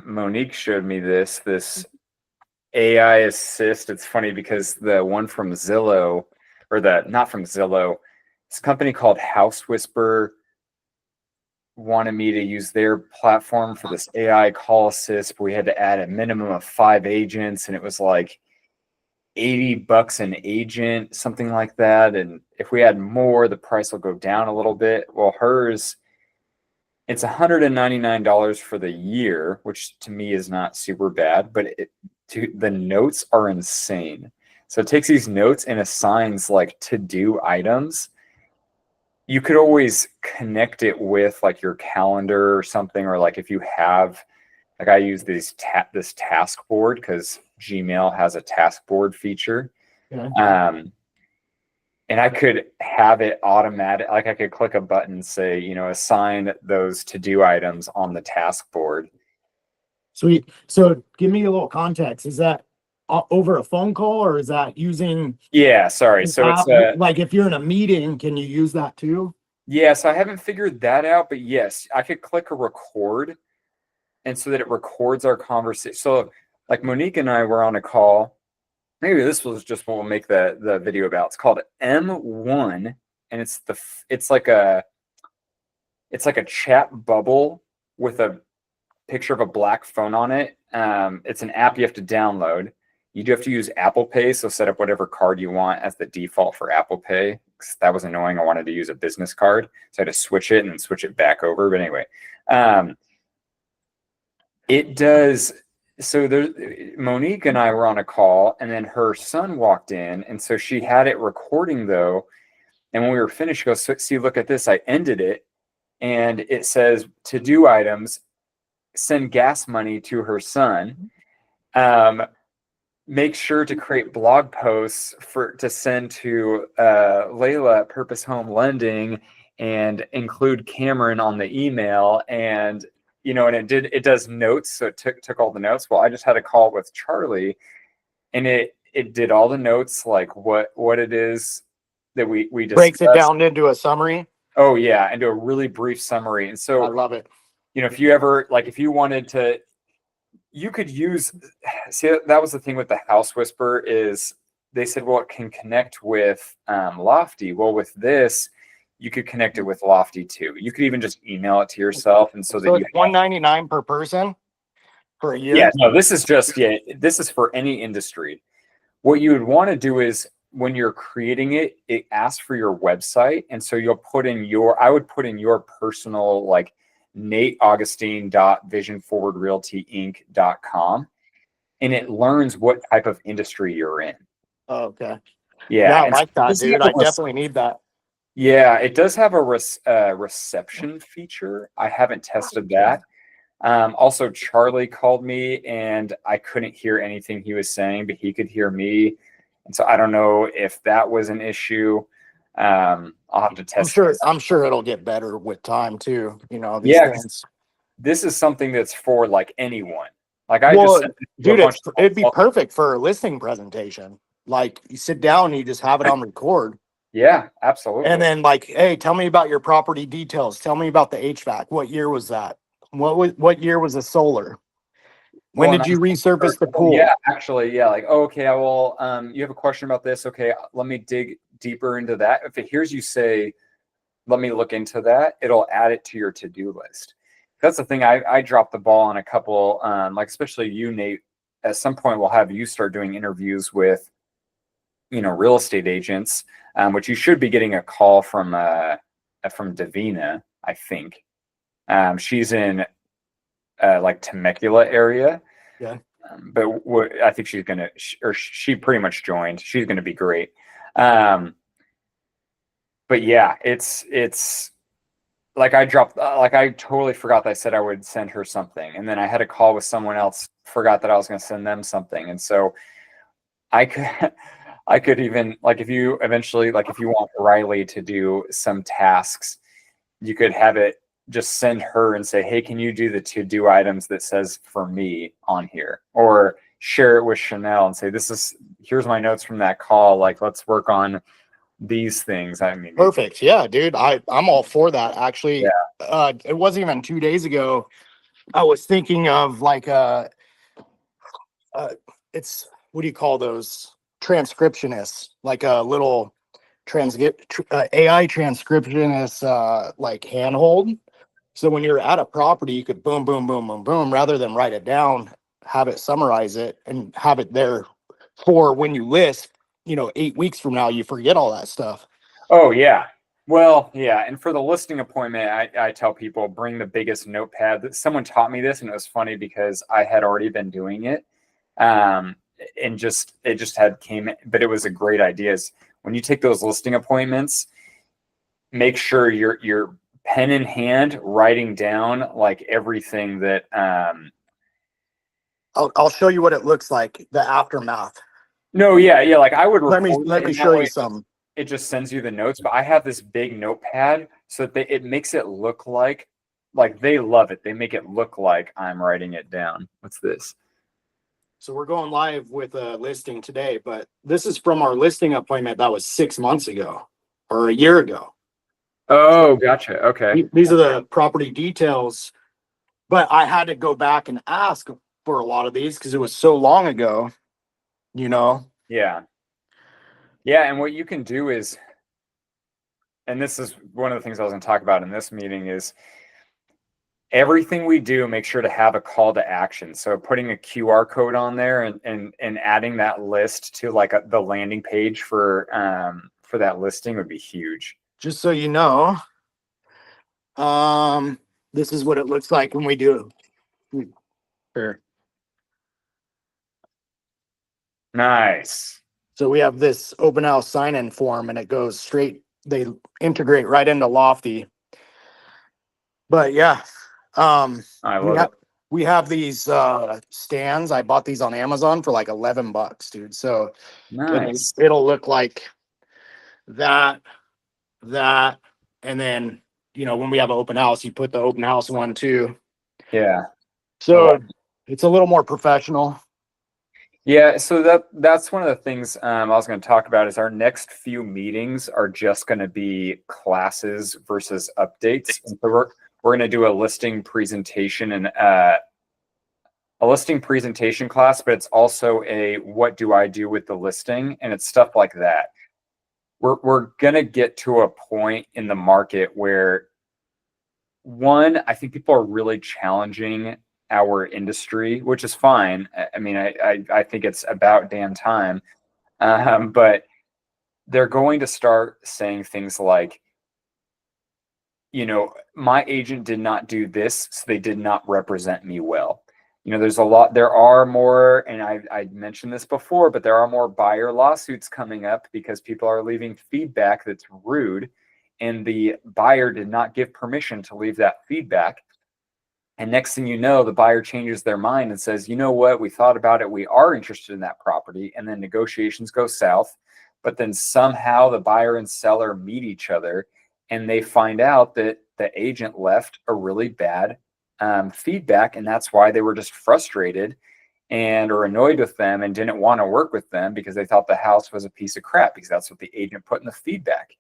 Monique showed me this AI assist. It's funny because the one from Zillow, or the not from Zillow, this company called House Whisper wanted me to use their platform for this AI call assist, but we had to add a minimum of 5 agents, and it was like $80 an agent, something like that. And if we add more, the price will go down a little bit. Well, hers, it's $199 for the year, which to me is not super bad, but the notes are insane. So it takes these notes and assigns like to-do items. You could always connect it with like your calendar or something, or like if you have, like I use this task board because Gmail has a task board feature. Yeah. And I could have it automatic, like I could click a button, say, assign those to-do items on the task board. Sweet. So give me a little context. Is that over a phone call, or is that using? Yeah, sorry. So it's like if you're in a meeting, can you use that too? Yeah, so I haven't figured that out, but yes, I could click a record, and so that it records our conversation. So like Monique and I were on a call. Maybe this was just what we'll make the video about. It's called M1, and it's like a chat bubble with a picture of a black phone on it. It's an app you have to download. You do have to use Apple Pay, so set up whatever card you want as the default for Apple Pay. That was annoying. I wanted to use a business card, so I had to switch it and then switch it back over. But anyway, it does. So Monique and I were on a call, and then her son walked in, and so she had it recording though. And when we were finished, she goes, "See, look at this. I ended it, and it says to-do items. Send gas money to her son. Make sure to create blog posts to send to Layla at Purpose Home Lending, and include Cameron on the email." And and it does notes, so it took all the notes. Well, I just had a call with Charlie, and it did all the notes, like what it is that we discussed. Breaks it down into a summary. Oh yeah, into a really brief summary. And so I love it. If you ever, like, if you wanted to, you could use, see, that was the thing with the House Whisper, is they said, well, it can connect with Lofty. Well, with this, you could connect it with Lofty too. You could even just email it to yourself, and so that it's $199 per person for a year. Yeah, no, this is for any industry. What you would want to do is, when you're creating it, it asks for your website, and so you'll put in I would put in your personal, like, nateaugustine.visionforwardrealtyinc.com, and it learns what type of industry you're in. Oh, okay. Yeah, I like that, dude. I definitely need that. Yeah, it does have a reception feature. I haven't tested that. Also, Charlie called me, and I couldn't hear anything he was saying, but he could hear me. And so I don't know if that was an issue. I'll have to test. I'm sure it'll get better with time too. Things. This is something that's for like anyone. Like it'd be perfect for a listing presentation. Like, you sit down and you just have it on record. Yeah, absolutely. And then, like, hey, tell me about your property details. Tell me about the HVAC. What year was that? What year was the solar? When did you resurface the pool? Yeah, actually, yeah. Like, oh, okay, well, you have a question about this. Okay, let me dig deeper into that. If it hears you say, let me look into that, it'll add it to your to-do list. That's the thing. I dropped the ball on a couple, like, especially you, Nate. At some point, we'll have you start doing interviews with, real estate agents, which you should be getting a call from Davina, I think. She's in like Temecula area. Yeah. But I think she pretty much joined. She's going to be great. But yeah, it's like I totally forgot that I said I would send her something. And then I had a call with someone else, forgot that I was going to send them something. And so I could even, like, if you want Riley to do some tasks, you could have it just send her and say, hey, can you do the to-do items that says for me on here? Or share it with Chanel and say, here's my notes from that call. Like, let's work on these things. I mean, perfect. Yeah, dude. I'm all for that. Actually, yeah. It wasn't even 2 days ago. I was thinking of like it's, what do you call those? Transcriptionists, like a little AI transcriptionist, like handhold. So when you're at a property, you could boom, boom, boom, boom, boom, rather than write it down, have it summarize it and have it there for when you list, 8 weeks from now, you forget all that stuff. Oh yeah. Well, yeah. And for the listing appointment, I tell people bring the biggest notepad. Someone taught me this, and it was funny because I had already been doing it. Um, and just it just had came, but it was a great idea. Is when you take those listing appointments, make sure you're pen in hand writing down like everything that I'll show you what it looks like, the aftermath. no, yeah, like I would Let me record let it, me and that show you way some. it just sends you the notes. But I have this big notepad so that it makes it look like they love it. They make it look like I'm writing it down. What's this? So we're going live with a listing today, but this is from our listing appointment that was 6 months ago or a year ago. Oh, gotcha. Okay. These are the property details, but I had to go back and ask for a lot of these because it was so long ago, you know. Yeah. Yeah. And what you can do is, and this is one of the things I was going to talk about in this meeting, is everything we do, make sure to have a call to action. So putting a QR code on there and adding that list to like the landing page for that listing would be huge. Just so you know, this is what it looks like when we do it. Here. Nice. So we have this open house sign-in form and it goes straight, they integrate right into Lofty. But yeah, I we love have it. we have these stands. I bought these on Amazon for like $11, dude. So Nice. it'll look like that, that, and then when we have an open house, you put the open house one too. Yeah. So it's a little more professional. Yeah, so that's one of the things I was going to talk about is our next few meetings are just going to be classes versus updates. And so we're going to do a listing presentation and a listing presentation class, but it's also a what do I do with the listing, and it's stuff like that. We're going to get to a point in the market where one, I think people are really challenging our industry, which is fine. I mean, I think it's about damn time. But they're going to start saying things like, my agent did not do this, so they did not represent me well. There are more, and I mentioned this before, but there are more buyer lawsuits coming up because people are leaving feedback that's rude, and the buyer did not give permission to leave that feedback. And next thing you know, the buyer changes their mind and says, you know what, we thought about it. We are interested in that property. And then negotiations go south. But then somehow the buyer and seller meet each other and they find out that the agent left a really bad feedback. And that's why they were just frustrated and or annoyed with them and didn't want to work with them because they thought the house was a piece of crap because that's what the agent put in the feedback.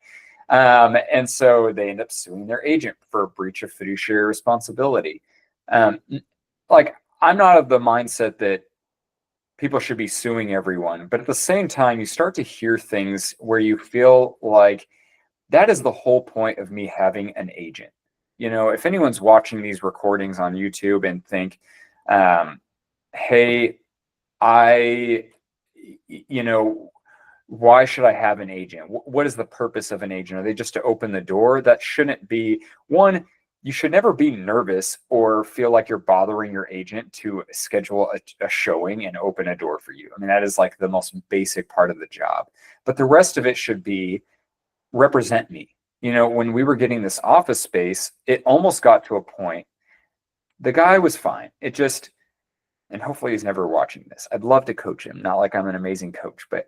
And so they end up suing their agent for a breach of fiduciary responsibility. Like I'm not of the mindset that people should be suing everyone, but at the same time, you start to hear things where you feel like that is the whole point of me having an agent. If anyone's watching these recordings on YouTube and think, hey, I, why should I have an agent? What is the purpose of an agent? Are they just to open the door? That shouldn't be one. You should never be nervous or feel like you're bothering your agent to schedule a showing and open a door for you. I mean, that is like the most basic part of the job. But the rest of it should be represent me. When we were getting this office space, it almost got to a point. The guy was fine. It just, and hopefully he's never watching this. I'd love to coach him. Not like I'm an amazing coach, but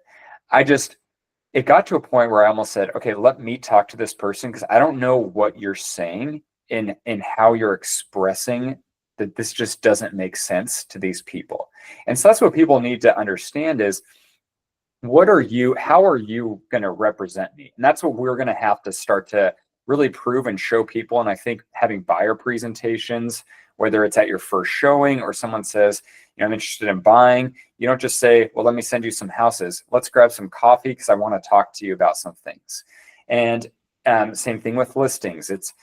it got to a point where I almost said, okay, let me talk to this person because I don't know what you're saying in how you're expressing that this just doesn't make sense to these people. And so that's what people need to understand is how are you going to represent me? And that's what we're going to have to start to really prove and show people. And I think having buyer presentations, whether it's at your first showing or someone says, I'm interested in buying, you don't just say, well, let me send you some houses. Let's grab some coffee because I want to talk to you about some things. And same thing with listings. It's,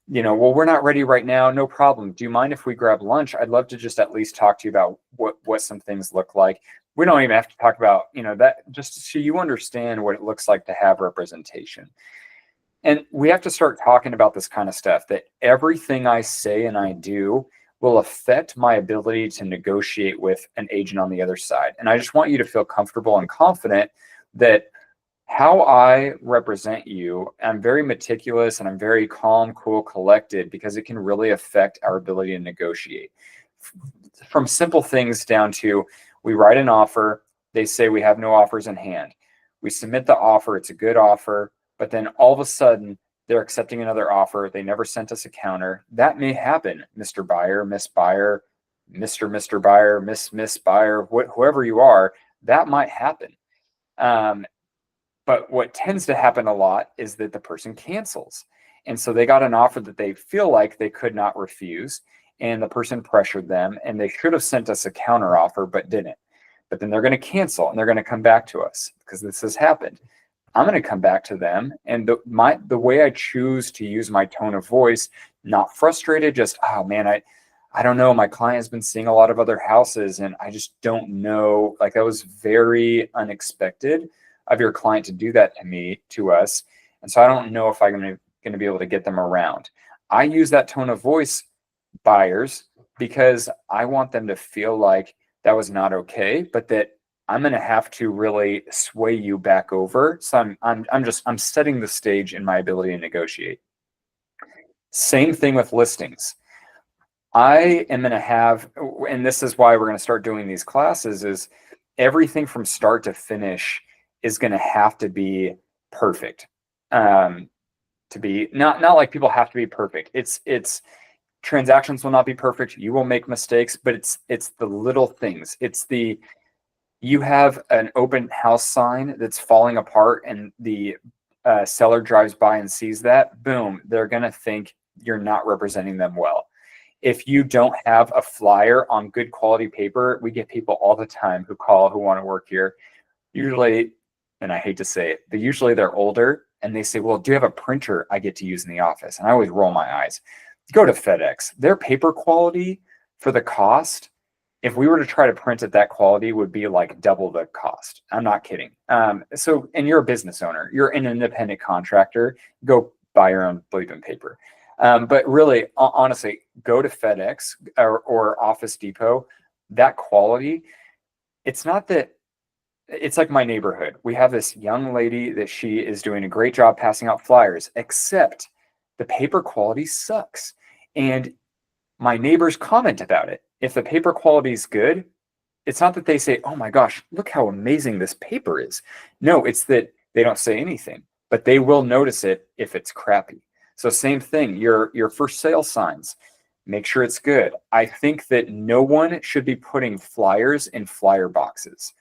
well, we're not ready right now. No problem. Do you mind if we grab lunch? I'd love to just at least talk to you about what some things look like. We don't even have to talk about, that, just so you understand what it looks like to have representation. And we have to start talking about this kind of stuff, that everything I say and I do will affect my ability to negotiate with an agent on the other side. And I just want you to feel comfortable and confident that how I represent you, I'm very meticulous and I'm very calm, cool, collected, because it can really affect our ability to negotiate. From simple things down to, we write an offer, they say we have no offers in hand. We submit the offer, it's a good offer, but then all of a sudden they're accepting another offer. They never sent us a counter. That may happen, Mr. Buyer, Miss Buyer, Mr. Buyer, Miss Buyer, whoever you are, that might happen. But what tends to happen a lot is that the person cancels. And so they got an offer that they feel like they could not refuse, and the person pressured them, and they should have sent us a counter offer, but didn't. But then they're going to cancel and they're going to come back to us because this has happened. I'm going to come back to them. And the way I choose to use my tone of voice, not frustrated, just, oh man, I don't know. My client has been seeing a lot of other houses and I just don't know. Like, that was very unexpected of your client to do that to us. And so I don't know if I'm going to be able to get them around. I use that tone of voice, buyers, because I want them to feel like that was not okay, but that I'm going to have to really sway you back over. So I'm setting the stage in my ability to negotiate. Same thing with listings. I am going to have, and this is why we're going to start doing these classes, is everything from start to finish is going to have to be perfect. To be not like people have to be perfect. It's transactions will not be perfect. You will make mistakes, but it's the little things. You have an open house sign that's falling apart and the seller drives by and sees that, boom, they're going to think you're not representing them well. If you don't have a flyer on good quality paper, we get people all the time who call, who want to work here. Usually, and I hate to say it, but usually they're older and they say, well, do you have a printer I get to use in the office? And I always roll my eyes. Go to FedEx. Their paper quality for the cost, if we were to try to print at that quality, would be like double the cost. I'm not kidding. And you're a business owner, you're an independent contractor, go buy your own bleeping paper. But really, honestly, go to FedEx or Office Depot. That quality, it's not that. It's like my neighborhood. We have this young lady that she is doing a great job passing out flyers, except the paper quality sucks. And my neighbors comment about it. If the paper quality is good, it's not that they say, oh my gosh, look how amazing this paper is. No, it's that they don't say anything, but they will notice it if it's crappy. So same thing, your for sale signs, make sure it's good. I think that no one should be putting flyers in flyer boxes.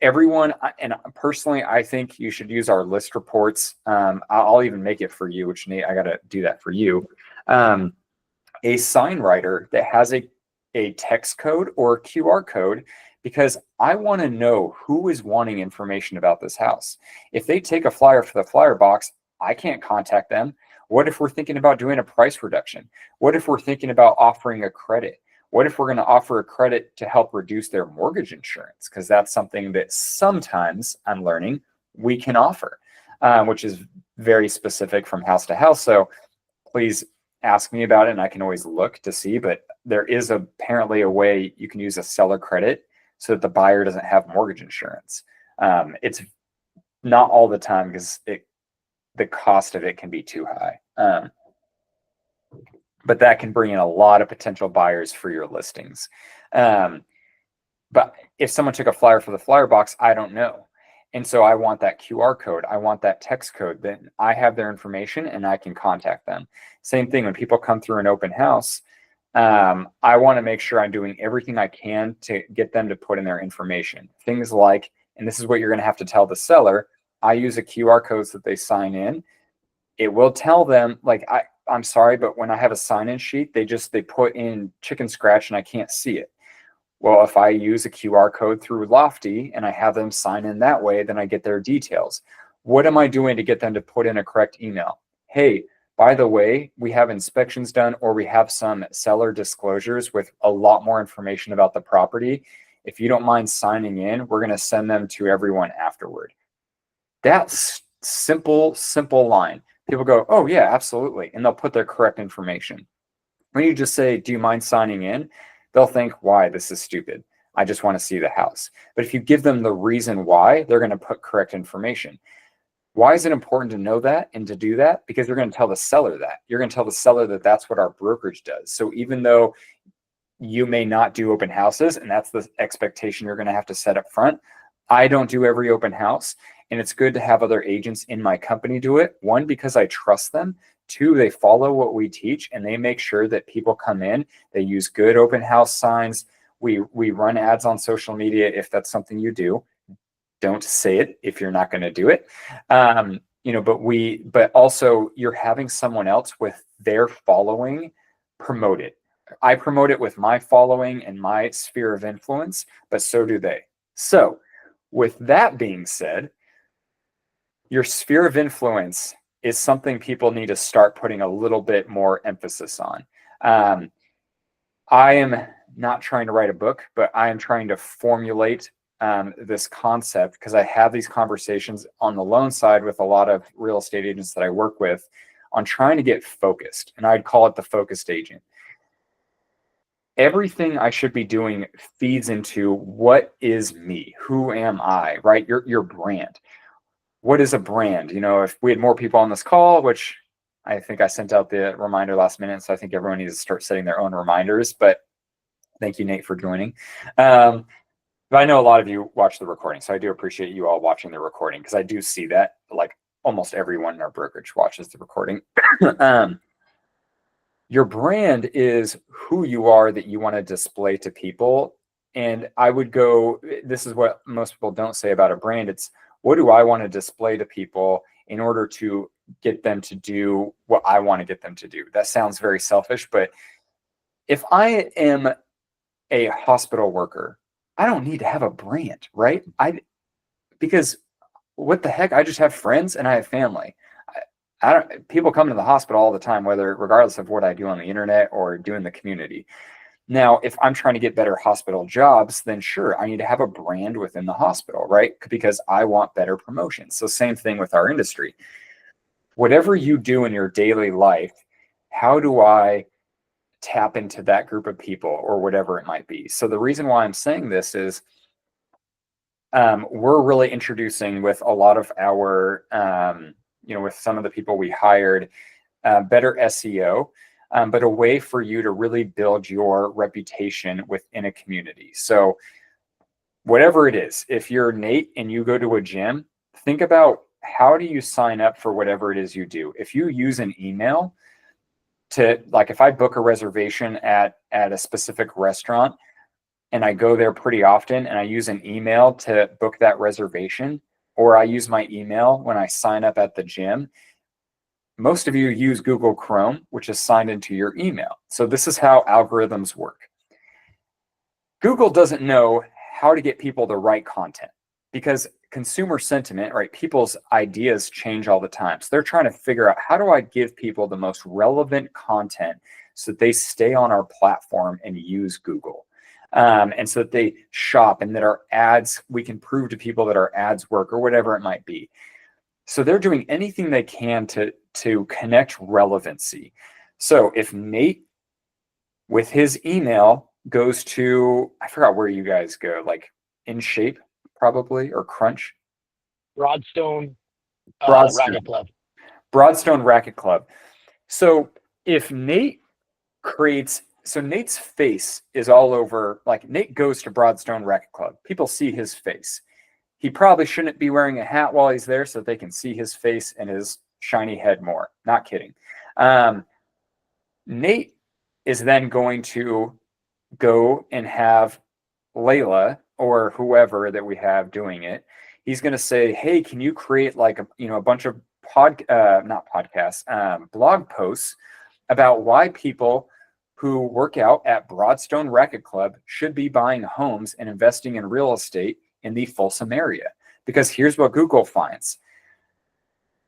Everyone, and personally, I think you should use our list reports. I'll even make it for you, which Nate, I got to do that for you. A sign writer that has a text code or a QR code, because I want to know who is wanting information about this house. If they take a flyer for the flyer box, I can't contact them. What if we're thinking about doing a price reduction? What if we're thinking about offering a credit? What if we're going to offer a credit to help reduce their mortgage insurance? Because that's something that sometimes I'm learning we can offer, which is very specific from house to house. So please ask me about it and I can always look to see, but there is apparently a way you can use a seller credit so that the buyer doesn't have mortgage insurance. It's not all the time because the cost of it can be too high. But that can bring in a lot of potential buyers for your listings. But if someone took a flyer for the flyer box, I don't know. And so I want that QR code. I want that text code. Then I have their information and I can contact them. Same thing when people come through an open house. I want to make sure I'm doing everything I can to get them to put in their information. Things like, and this is what you're going to have to tell the seller, I use a QR code so that they sign in. it will tell them like, I'm sorry, but when I have a sign-in sheet, they put in chicken scratch and I can't see it. Well, if I use a QR code through Lofty and I have them sign in that way, then I get their details. What am I doing to get them to put in a correct email? Hey, by the way, we have inspections done, or we have some seller disclosures with a lot more information about the property. If you don't mind signing in, we're going to send them to everyone afterward. That's simple line. People go, oh yeah, absolutely. And they'll put their correct information. When you just say, do you mind signing in? They'll think, why? This is stupid. I just want to see the house. But if you give them the reason why, they're going to put correct information. Why is it important to know that and to do that? Because you're going to tell the seller that. You're going to tell the seller that that's what our brokerage does. So even though you may not do open houses, and that's the expectation you're going to have to set up front, I don't do every open house. And it's good to have other agents in my company do it. One, because I trust them. Two, they follow what we teach and they make sure that people come in. They use good open house signs. We run ads on social media if that's something you do. Don't say it if you're not going to do it. But also you're having someone else with their following promote it. I promote it with my following and my sphere of influence, but so do they. So with that being said, your sphere of influence is something people need to start putting a little bit more emphasis on. I am not trying to write a book, but I am trying to formulate this concept because I have these conversations on the loan side with a lot of real estate agents that I work with on trying to get focused. And I'd call it the focused agent. Everything I should be doing feeds into what is me? Who am I, right? Your brand. What is a brand? If we had more people on this call, which I think I sent out the reminder last minute, so I think everyone needs to start setting their own reminders, but thank you, Nate, for joining. But I know a lot of you watch the recording, so I do appreciate you all watching the recording because I do see that like almost everyone in our brokerage watches the recording. Your brand is who you are that you want to display to people. And I would go, this is what most people don't say about a brand. It's what do I want to display to people in order to get them to do what I want to get them to do? That sounds very selfish, but if I am a hospital worker, I don't need to have a brand, right? Because what the heck? I just have friends and I have family. People come to the hospital all the time, regardless of what I do on the internet or do in the community. Now, if I'm trying to get better hospital jobs, then sure, I need to have a brand within the hospital, right? Because I want better promotions. So same thing with our industry. Whatever you do in your daily life, how do I tap into that group of people or whatever it might be? So the reason why I'm saying this is we're really introducing with a lot of our, with some of the people we hired, better SEO. But a way for you to really build your reputation within a community. So whatever it is, if you're Nate and you go to a gym, think about how do you sign up for whatever it is you do. If you use an email to, like if I book a reservation at a specific restaurant and I go there pretty often and I use an email to book that reservation, or I use my email when I sign up at the gym, most of you use Google Chrome, which is signed into your email. So this is how algorithms work. Google doesn't know how to get people the right content because consumer sentiment, right? People's ideas change all the time. So they're trying to figure out how do I give people the most relevant content so that they stay on our platform and use Google. And so that they shop and that our ads, we can prove to people that our ads work or whatever it might be. So they're doing anything they can to connect relevancy. So if Nate with his email goes to, I forgot where you guys go, like In Shape probably, or Crunch. Broadstone Racket Club. Broadstone Racket Club. So if Nate so Nate's face is all over, like Nate goes to Broadstone Racket Club. People see his face. He probably shouldn't be wearing a hat while he's there so they can see his face and his shiny head more. Not kidding. Nate is then going to go and have Layla or whoever that we have doing it. He's going to say, hey, can you create like a bunch of blog posts about why people who work out at Broadstone Racket Club should be buying homes and investing in real estate in the Folsom area. Because here's what Google finds.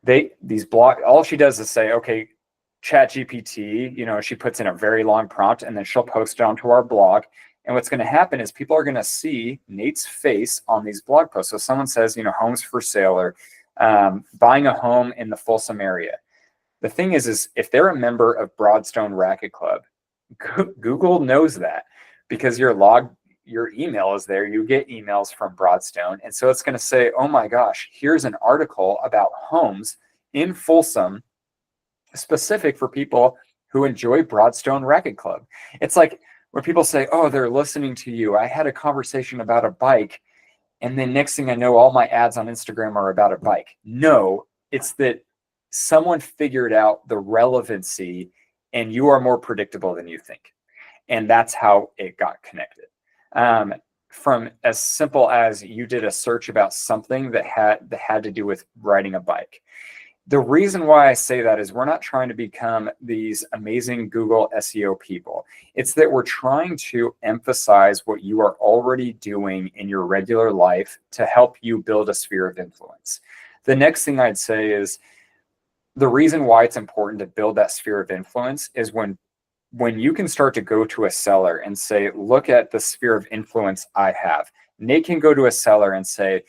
All she does is say, okay, Chat GPT, she puts in a very long prompt and then she'll post it onto our blog. And what's going to happen is people are going to see Nate's face on these blog posts. So someone says, homes for sale or buying a home in the Folsom area. The thing is if they're a member of Broadstone Racket Club, Google knows that because your email is there. You get emails from Broadstone. And so it's going to say, oh my gosh, here's an article about homes in Folsom specific for people who enjoy Broadstone Racket Club. It's like when people say, oh, they're listening to you. I had a conversation about a bike. And then next thing I know, all my ads on Instagram are about a bike. No, it's that someone figured out the relevancy and you are more predictable than you think. And that's how it got connected. From as simple as you did a search about something that had to do with riding a bike. The reason why I say that is we're not trying to become these amazing Google SEO people. It's that we're trying to emphasize what you are already doing in your regular life to help you build a sphere of influence. The next thing I'd say is the reason why it's important to build that sphere of influence is when you can start to go to a seller and say, look at the sphere of influence I have. Nate can go to a seller and say,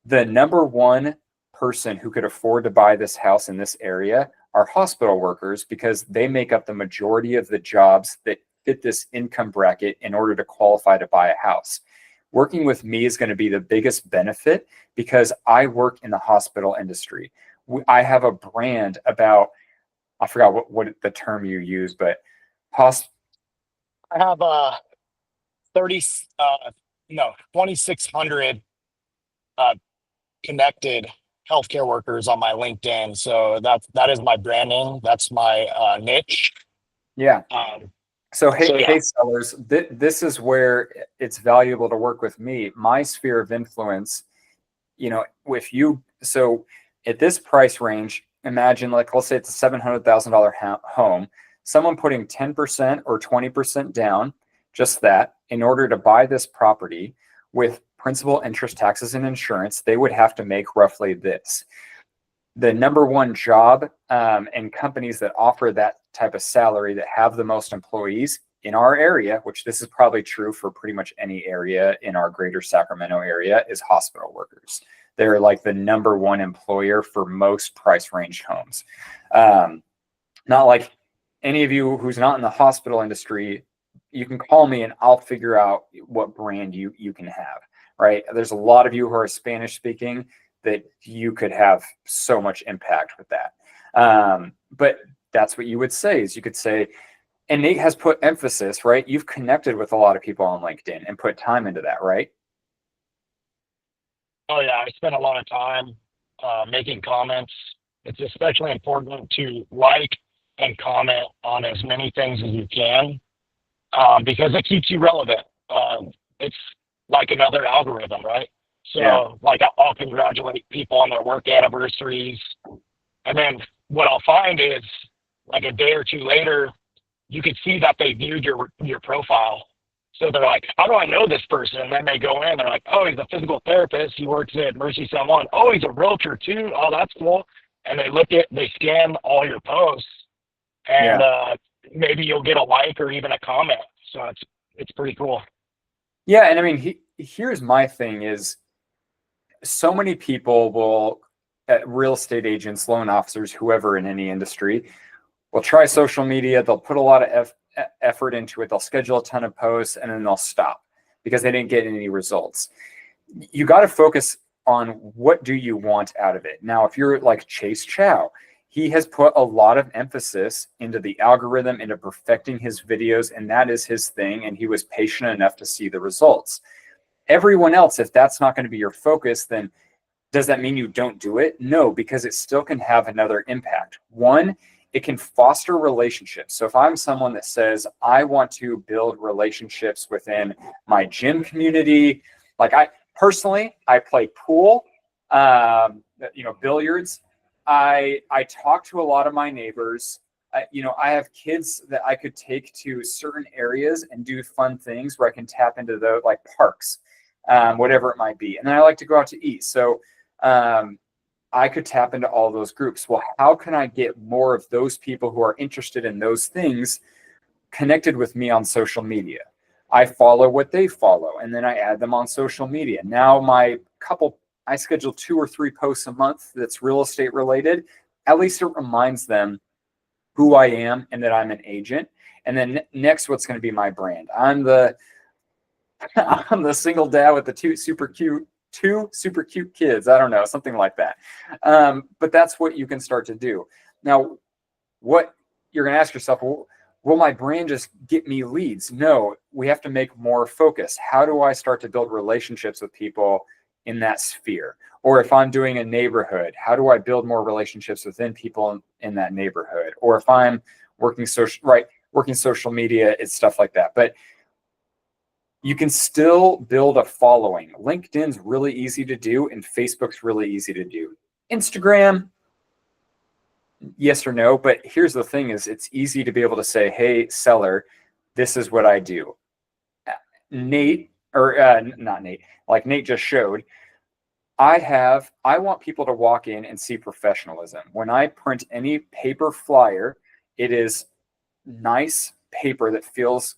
the number one person who could afford to buy this house in this area are hospital workers because they make up the majority of the jobs that fit this income bracket in order to qualify to buy a house. Working with me is going to be the biggest benefit because I work in the hospital industry. I have a brand about, I forgot what the term you use, but I have 2,600 connected healthcare workers on my LinkedIn. So that is my branding. That's my niche. Yeah. Hey sellers, this is where it's valuable to work with me. My sphere of influence, so at this price range, imagine let's say it's a $700,000 home, someone putting 10% or 20% down, just that, in order to buy this property with principal, interest, taxes, and insurance, they would have to make roughly this. The number one job and companies that offer that type of salary that have the most employees in our area, which this is probably true for pretty much any area in our greater Sacramento area, is hospital workers. They're like the number one employer for most price range homes. Not like any of you who's not in the hospital industry, you can call me and I'll figure out what brand you can have, right? There's a lot of you who are Spanish speaking that you could have so much impact with that. But that's what you would say is you could say, and Nate has put emphasis, right? You've connected with a lot of people on LinkedIn and put time into that, right? Oh yeah, I spent a lot of time making comments. It's especially important to like and comment on as many things as you can because it keeps you relevant. It's like another algorithm, right? So like I'll congratulate people on their work anniversaries. And then what I'll find is like a day or two later, you can see that they viewed your profile. So they're like, how do I know this person? And then they go in, they're like, oh, he's a physical therapist. He works at Mercy San Juan. Oh, he's a realtor too. Oh, that's cool. And they scan all your posts and maybe you'll get a like or even a comment. So it's pretty cool. Yeah. And I mean, here's my thing is so many people will, real estate agents, loan officers, whoever in any industry, will try social media. They'll put a lot of effort into it. They'll schedule a ton of posts and then they'll stop because they didn't get any results. You got to focus on what do you want out of it. Now, if you're like Chase Chow, he has put a lot of emphasis into the algorithm, into perfecting his videos, and that is his thing. And he was patient enough to see the results. Everyone else, if that's not going to be your focus, then does that mean you don't do it? No, because it still can have another impact. One, it can foster relationships. So if I'm someone that says, I want to build relationships within my gym community, like I play pool, billiards. I talk to a lot of my neighbors. I have kids that I could take to certain areas and do fun things where I can tap into the like parks, whatever it might be. And then I like to go out to eat. So I could tap into all those groups. Well, how can I get more of those people who are interested in those things connected with me on social media? I follow what they follow, and then I add them on social media. Now I schedule 2 or 3 posts a month that's real estate related. At least it reminds them who I am and that I'm an agent. And then next, what's going to be my brand? I'm the single dad with the two super cute kids. I don't know, something like that. But that's what you can start to do. Now, what you're going to ask yourself, well, will my brand just get me leads? No, we have to make more focus. How do I start to build relationships with people in that sphere? Or if I'm doing a neighborhood, how do I build more relationships within people in that neighborhood? Or if I'm working social media, it's stuff like that. But you can still build a following. LinkedIn's really easy to do, and Facebook's really easy to do. Instagram, yes or no, but here's the thing is it's easy to be able to say, hey, seller, this is what I do. Nate, or not Nate, like Nate just showed, I want people to walk in and see professionalism. When I print any paper flyer, it is nice paper that feels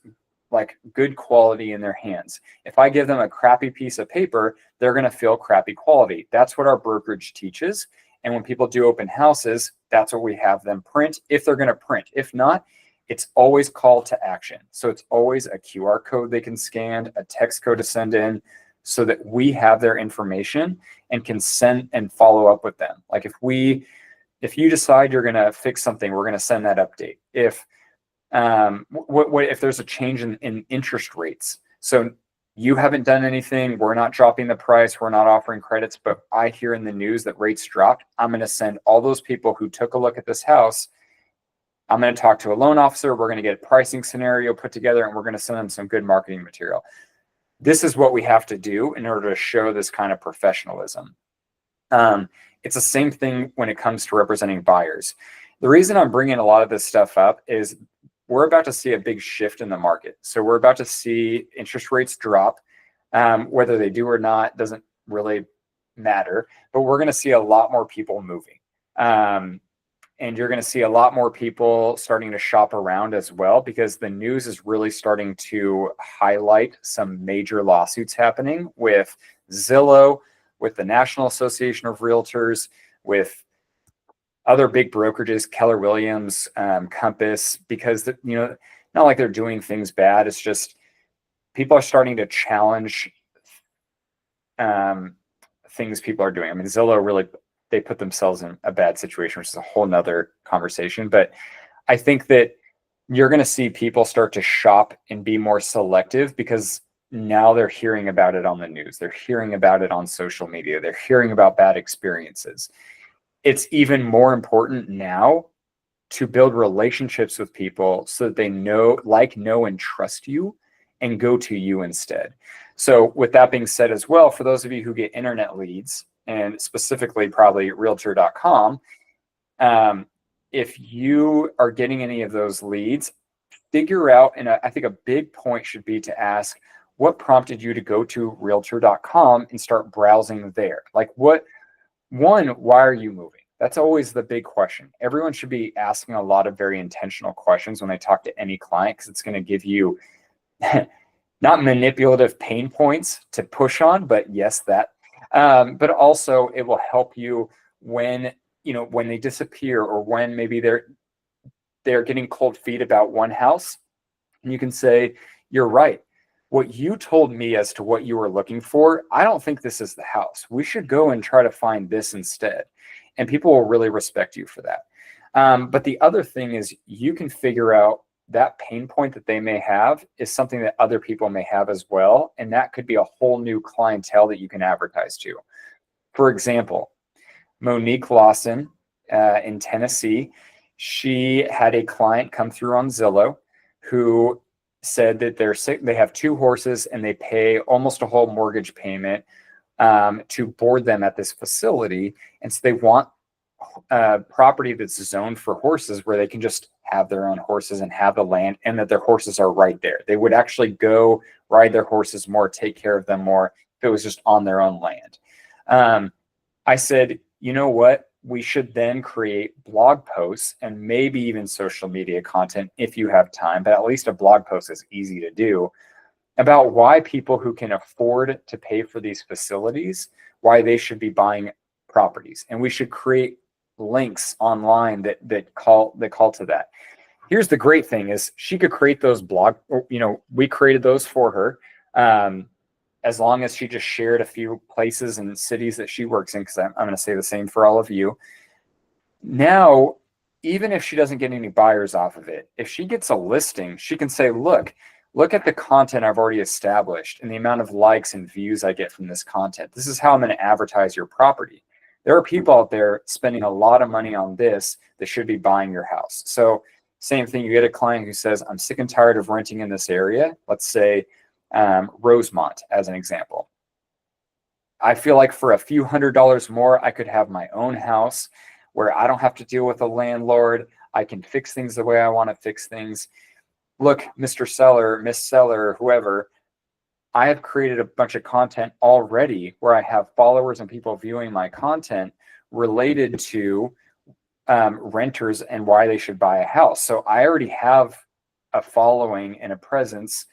like good quality in their hands. If I give them a crappy piece of paper, they're going to feel crappy quality. That's what our brokerage teaches. And when people do open houses, that's what we have them print if they're going to print. If not, it's always call to action. So it's always a QR code they can scan, a text code to send in, so that we have their information and can send and follow up with them. Like if you decide you're going to fix something, we're going to send that update. If there's a change in interest rates, so you haven't done anything, we're not dropping the price, we're not offering credits, but I hear in the news that rates dropped, I'm going to send all those people who took a look at this house, I'm going to talk to a loan officer, we're going to get a pricing scenario put together, and we're going to send them some good marketing material. This is what we have to do in order to show this kind of professionalism. It's the same thing when it comes to representing buyers. The reason I'm bringing a lot of this stuff up is we're about to see a big shift in the market. So we're about to see interest rates drop. Whether they do or not doesn't really matter, but we're going to see a lot more people moving. And you're going to see a lot more people starting to shop around as well, because the news is really starting to highlight some major lawsuits happening with Zillow, with the National Association of Realtors, with other big brokerages, Keller Williams, Compass, because not like they're doing things bad. It's just people are starting to challenge things people are doing. I mean, Zillow really, they put themselves in a bad situation, which is a whole nother conversation. But I think that you're going to see people start to shop and be more selective, because now they're hearing about it on the news. They're hearing about it on social media. They're hearing about bad experiences. It's even more important now to build relationships with people so that they know, and trust you and go to you instead. So with that being said as well, for those of you who get internet leads, and specifically probably realtor.com, if you are getting any of those leads, figure out, and I think a big point should be to ask, what prompted you to go to realtor.com and start browsing there? Like why are you moving? That's always the big question. Everyone should be asking a lot of very intentional questions when they talk to any client, because it's going to give you not manipulative pain points to push on, but yes, that. But also it will help you when they disappear, or when maybe they're getting cold feet about one house, and you can say, you're right. What you told me as to what you were looking for, I don't think this is the house. We should go and try to find this instead. And people will really respect you for that. But the other thing is, you can figure out that pain point that they may have is something that other people may have as well. And that could be a whole new clientele that you can advertise to. For example, Monique Lawson in Tennessee, she had a client come through on Zillow who said that they have 2 horses and they pay almost a whole mortgage payment to board them at this facility. And so they want property that's zoned for horses where they can just have their own horses and have the land, and that their horses are right there. They would actually go ride their horses more, take care of them more if it was just on their own land. I said, you know what? We should then create blog posts and maybe even social media content if you have time, but at least a blog post is easy to do about why people who can afford to pay for these facilities, why they should be buying properties. And we should create links online that call to that. Here's the great thing is she could create those we created those for her. As long as she just shared a few places and cities that she works in, because I'm going to say the same for all of you. Now, even if she doesn't get any buyers off of it, if she gets a listing, she can say, look at the content I've already established and the amount of likes and views I get from this content. This is how I'm going to advertise your property. There are people out there spending a lot of money on this that should be buying your house. So same thing, you get a client who says, I'm sick and tired of renting in this area. Let's say Rosemont as an example. I feel like for a few $100s more, I could have my own house where I don't have to deal with a landlord. I can fix things the way I want to fix things. Look, Mr. Seller, Miss Seller, whoever, I have created a bunch of content already where I have followers and people viewing my content related to renters and why they should buy a house. So I already have a following and a presence.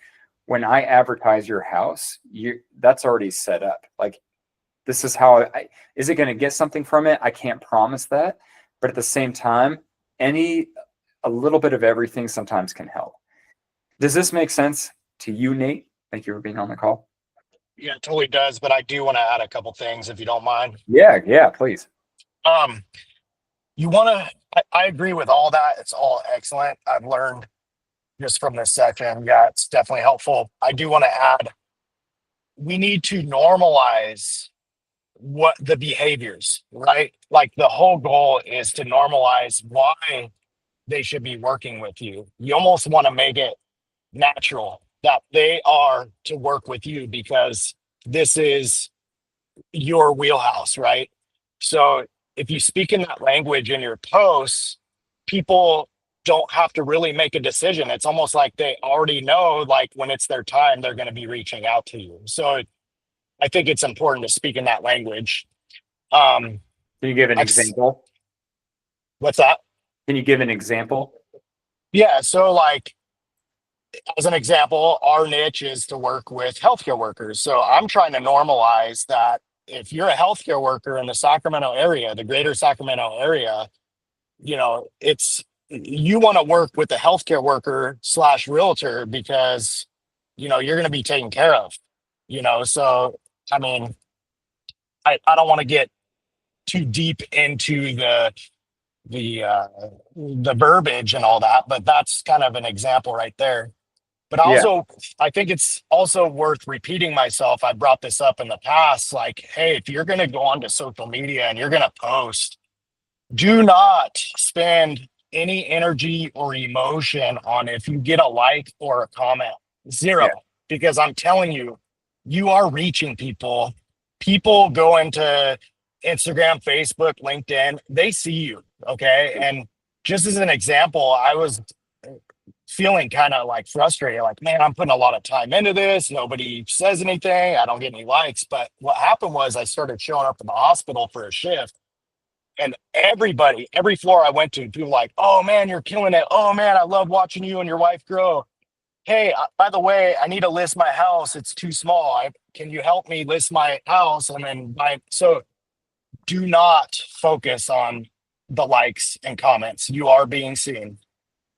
When I advertise your house, that's already set up. Like, this is how is it going to get something from it? I can't promise that. But at the same time, a little bit of everything sometimes can help. Does this make sense to you, Nate? Thank you for being on the call. Yeah, it totally does. But I do want to add a couple things if you don't mind. Yeah, please. You want to, I agree with all that. It's all excellent. I've learned just from this session. Yeah, it's definitely helpful. I do want to add, we need to normalize what the behaviors, right? Like the whole goal is to normalize why they should be working with you. You almost want to make it natural that they are to work with you because this is your wheelhouse, right? So if you speak in that language in your posts, people don't have to really make a decision. It's almost like they already know, like when it's their time, they're going to be reaching out to you. So I think it's important to speak in that language. Can you give an example? What's that? Can you give an example? Yeah. So like, as an example, our niche is to work with healthcare workers. So I'm trying to normalize that if you're a healthcare worker in the Sacramento area, the greater Sacramento area, you want to work with the healthcare worker / realtor because, you're going to be taken care of, so, I mean, I don't want to get too deep into the verbiage and all that, but that's kind of an example right there. But also, I think it's also worth repeating myself. I brought this up in the past, like, hey, if you're going to go onto social media and you're going to post, do not spend any energy or emotion on if you get a like or a comment. Zero. Yeah. Because I'm telling you, you are reaching people. People go into Instagram, Facebook, LinkedIn, they see you. Okay. And just as an example, I was feeling kind of like frustrated, like, man, I'm putting a lot of time into this. Nobody says anything. I don't get any likes. But what happened was I started showing up in the hospital for a shift. And every floor I went to, people were like, oh man, you're killing it. Oh man, I love watching you and your wife grow. Hey, by the way, I need to list my house. It's too small. Can you help me list my house? And then so do not focus on the likes and comments. You are being seen.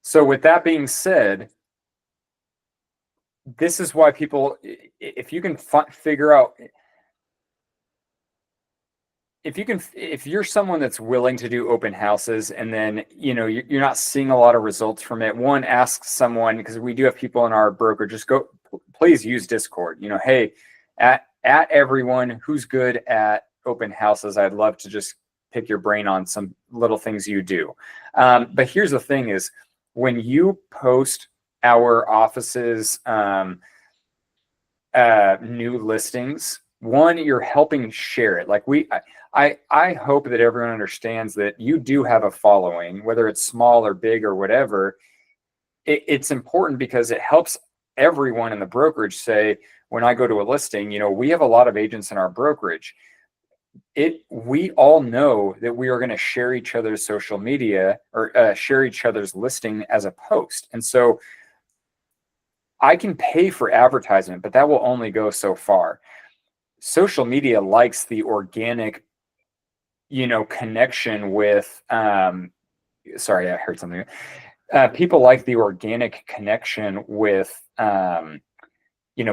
So with that being said, this is why people, if you can figure out, if you're someone that's willing to do open houses and then, you're not seeing a lot of results from it, one, ask someone, because we do have people in our broker, just please use Discord. Hey, at everyone who's good at open houses, I'd love to just pick your brain on some little things you do. But here's the thing is, when you post our office's new listings, one, you're helping share it. Like I hope that everyone understands that you do have a following, whether it's small or big or whatever. It's important because it helps everyone in the brokerage say, when I go to a listing, we have a lot of agents in our brokerage. We all know that we are going to share each other's social media or share each other's listing as a post. And so I can pay for advertisement, but that will only go so far. Social media likes the organic, connection with, sorry, I heard something. People like the organic connection with,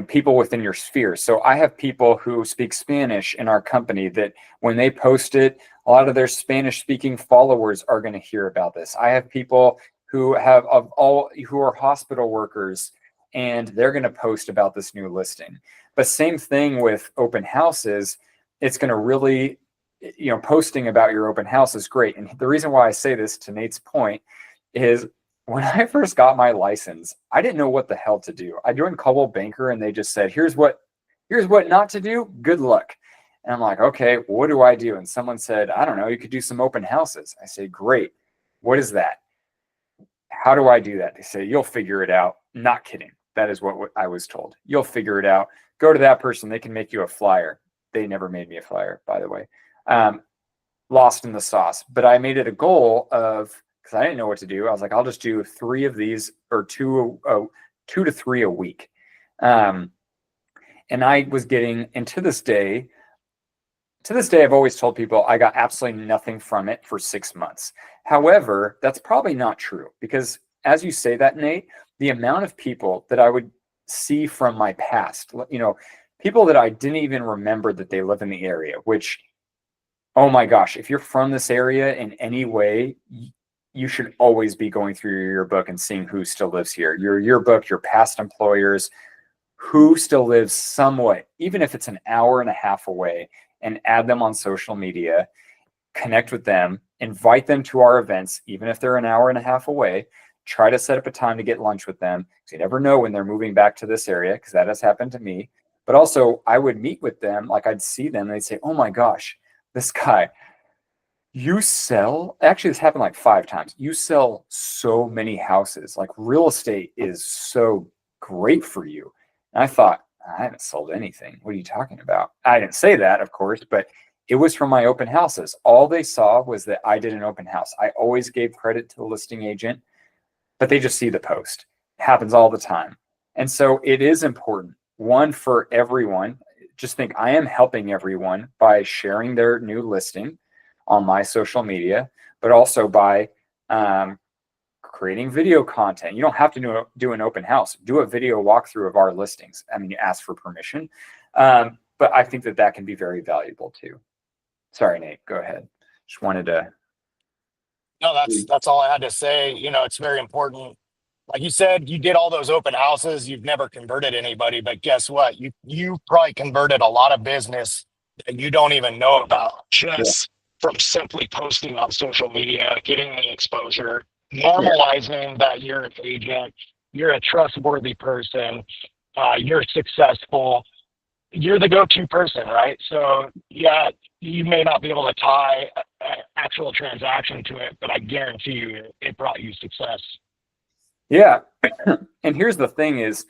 people within your sphere. So I have people who speak Spanish in our company that when they post it, a lot of their Spanish speaking followers are going to hear about this. I have people who are hospital workers, and they're going to post about this new listing. But same thing with open houses. It's going to really, posting about your open house is great. And the reason why I say this, to Nate's point, is when I first got my license, I didn't know what the hell to do. I joined Coldwell Banker and they just said, here's what not to do. Good luck. And I'm like, okay, what do I do? And someone said, I don't know, you could do some open houses. I say, great. What is that? How do I do that? They say, you'll figure it out. Not kidding. That is what I was told. You'll figure it out. Go to that person. They can make you a flyer. They never made me a flyer, by the way. Lost in the sauce. But I made it a goal of, because I didn't know what to do. I was like, I'll just do 3 of these, or 2 to 3 a week. And I was getting, and to this day, I've always told people I got absolutely nothing from it for 6 months. However, that's probably not true, because as you say that, Nate, the amount of people that I would see from my past, people that I didn't even remember that they live in the area, which, oh my gosh, if you're from this area in any way, you should always be going through your yearbook and seeing who still lives here. Your yearbook, your past employers, who still lives some way, even if it's an hour and a half away, and add them on social media, connect with them, invite them to our events, even if they're an hour and a half away. Try to set up a time to get lunch with them, because you never know when they're moving back to this area, because that has happened to me. But also, I would meet with them, like I'd see them, and they'd say, oh my gosh, this guy, you sell, actually this happened like 5 times. You sell so many houses. Like, real estate is so great for you. And I thought, I haven't sold anything. What are you talking about? I didn't say that, of course, but it was from my open houses. All they saw was that I did an open house. I always gave credit to the listing agent, but they just see the post. It happens all the time. And so it is important, one, for everyone. Just think, I am helping everyone by sharing their new listing on my social media, but also by creating video content. You don't have to do an open house. Do a video walkthrough of our listings. I mean, you ask for permission, but I think that can be very valuable too. Sorry, Nate, go ahead. Just wanted to. No, that's all I had to say. It's very important. Like you said, you did all those open houses. You've never converted anybody, but guess what? You probably converted a lot of business that you don't even know about, just from simply posting on social media, getting the exposure, normalizing that you're an agent, you're a trustworthy person, you're successful, you're the go-to person, right? So yeah, you may not be able to tie an actual transaction to it, but I guarantee you it brought you success. Yeah. And here's the thing is,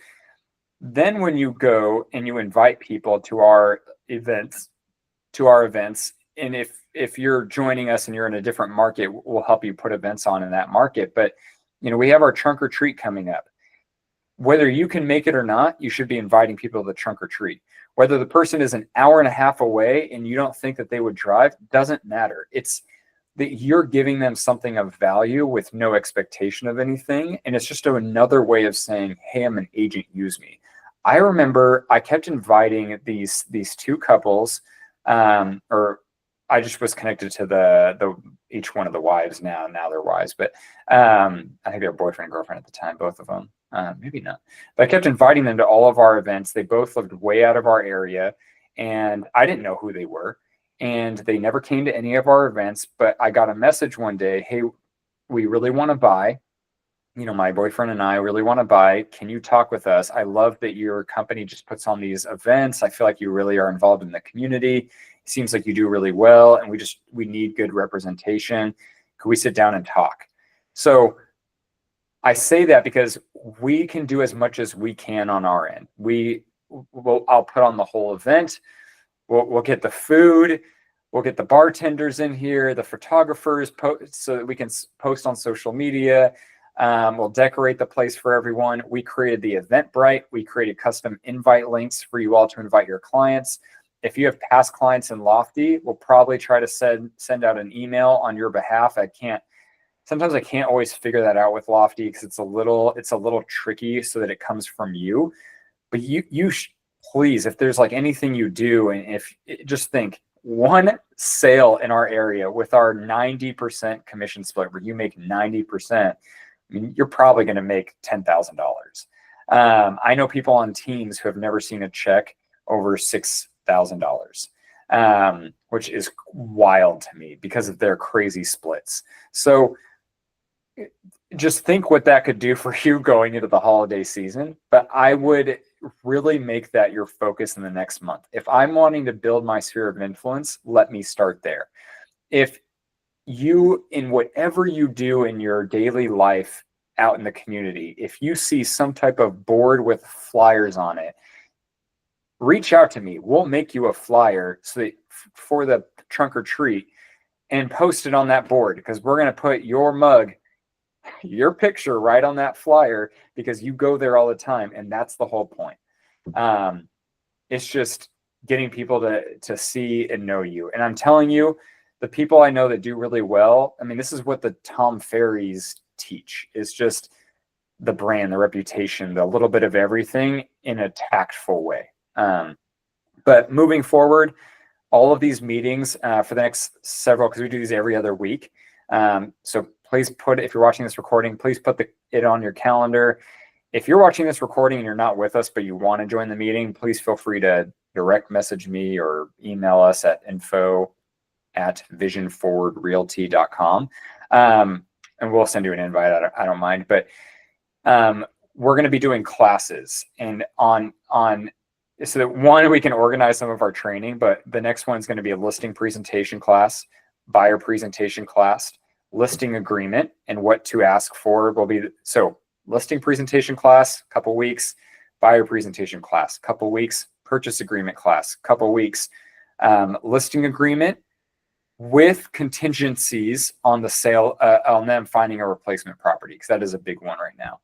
then when you go and you invite people to our events, and if you're joining us and you're in a different market, we'll help you put events on in that market. But we have our trunk or treat coming up. Whether you can make it or not, you should be inviting people to the trunk or treat. Whether the person is an hour and a half away and you don't think that they would drive, doesn't matter. It's that you're giving them something of value with no expectation of anything. And it's just another way of saying, hey, I'm an agent, use me. I remember I kept inviting these 2 couples, or I just was connected to the each one of the wives now they're wives, but I think they were boyfriend and girlfriend at the time, both of them. Maybe not, but I kept inviting them to all of our events. They both lived way out of our area, and I didn't know who they were, and they never came to any of our events. But I got a message one day, hey, we really want to buy. my boyfriend and I really want to buy. Can you talk with us? I love that your company just puts on these events. I feel like you really are involved in the community. It seems like you do really well, and we need good representation. Could we sit down and talk? So I say that because we can do as much as we can on our end. I'll put on the whole event. We'll get the food. We'll get the bartenders in here, the photographers, so that we can post on social media. We'll decorate the place for everyone. We created the Eventbrite. We created custom invite links for you all to invite your clients. If you have past clients in Lofty, we'll probably try to send out an email on your behalf. Sometimes I can't always figure that out with Lofty because it's a little tricky so that it comes from you. But please, if there's like anything you do, and just think, one sale in our area with our 90% commission split, where you make 90%, I mean, you're probably going to make $10,000. I know people on teams who have never seen a check over $6,000, which is wild to me because of their crazy splits. So just think what that could do for you going into the holiday season. But I would really make that your focus in the next month. If I'm wanting to build my sphere of influence, let me start there. If you, in whatever you do in your daily life out in the community, if you see some type of board with flyers on it, reach out to me. We'll make you a flyer for the trunk or treat and post it on that board, because we're going to put your mug, your picture right on that flyer because you go there all the time. And that's the whole point. It's just getting people to see and know you. And I'm telling you, the people I know that do really well, I mean, this is what the Tom Ferries teach, is just the brand, the reputation, the little bit of everything in a tactful way. But moving forward, all of these meetings for the next several, because we do these every other week. So please if you're watching this recording, please put it on your calendar. If you're watching this recording and you're not with us, but you want to join the meeting, please feel free to direct message me or email us at info@visionforwardrealty.com. And we'll send you an invite. I don't mind, but we're going to be doing classes, and so that one, we can organize some of our training, but the next one is going to be a listing presentation class, buyer presentation class, listing agreement, and what to ask for will be. So listing presentation class, couple weeks, buyer presentation class, couple weeks, purchase agreement class, couple weeks, listing agreement with contingencies on the sale, on them finding a replacement property, because that is a big one right now.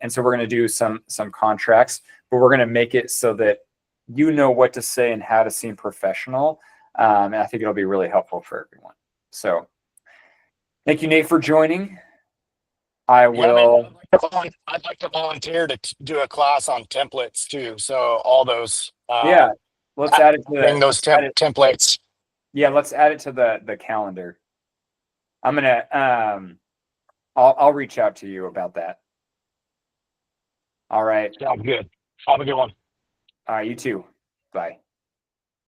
And so we're going to do some contracts, but we're going to make it so that you know what to say and how to seem professional. And I think it'll be really helpful for everyone. So thank you, Nate, for joining. I'd like to volunteer to do a class on templates too. So all those, let's add it to those templates. Yeah, let's add it to the calendar. I'm gonna I'll reach out to you about that. All right. Sounds good. Have a good one. All right, you too. Bye.